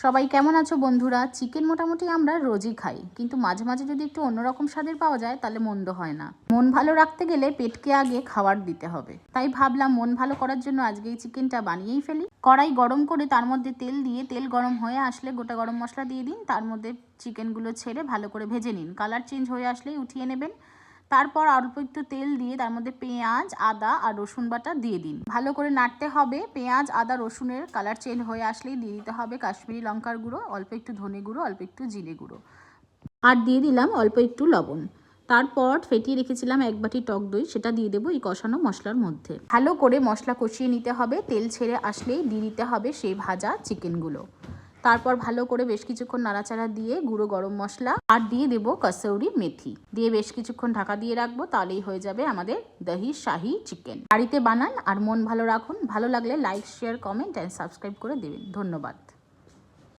সবাই কেমন আছো বন্ধুরা? চিকেন মোটামুটি আমরা রোজই খাই, কিন্তু মাঝে মাঝে যদি একটু অন্যরকম স্বাদের পাওয়া যায় তাহলে মন্দ হয় না। মন ভালো রাখতে গেলে পেটকে আগে খাবার দিতে হবে, তাই ভাবলাম মন ভালো করার জন্য আজকে এই চিকেনটা বানিয়েই ফেলি। কড়াই গরম করে তার মধ্যে তেল দিয়ে, তেল গরম হয়ে আসলে গোটা গরম মশলা দিয়ে দিন। তার মধ্যে চিকেনগুলো ছেড়ে ভালো করে ভেজে নিন। কালার চেঞ্জ হয়ে আসলেই উঠিয়ে নেবেন। তারপর অল্প একটু তেল দিয়ে তার মধ্যে পেঁয়াজ, আদা আর রসুন বাটা দিয়ে দিন। ভালো করে নাড়তে হবে। পেঁয়াজ, আদা, রসুনের কালার চেঞ্জ হয়ে আসলেই দিয়ে দিতে হবে কাশ্মীরি লঙ্কার গুঁড়ো, অল্প একটু ধনে গুঁড়ো, অল্প একটু জিরে গুঁড়ো, আর দিয়ে দিলাম অল্প একটু লবণ। তারপর ফেটিয়ে রেখেছিলাম এক বাটি টক দই, সেটা দিয়ে দেবো এই কষানো মশলার মধ্যে। ভালো করে মশলা কষিয়ে নিতে হবে। তেল ছেড়ে আসলেই দিয়ে দিতে হবে সেই ভাজা চিকেনগুলো। তারপর ভালো করে বেশ কিছুক্ষণ নাড়াচাড়া দিয়ে গুঁড়ো গরম মশলা আর দিয়ে দেবো কসৌরি মেথি দিয়ে বেশ কিছুক্ষণ ঢাকা দিয়ে রাখবো। তাহলেই হয়ে যাবে আমাদের দহি শাহি চিকেন। বাড়িতে বানান আর মন ভালো রাখুন। ভালো লাগলে like, share, comment and subscribe করে দেবেন। ধন্যবাদ।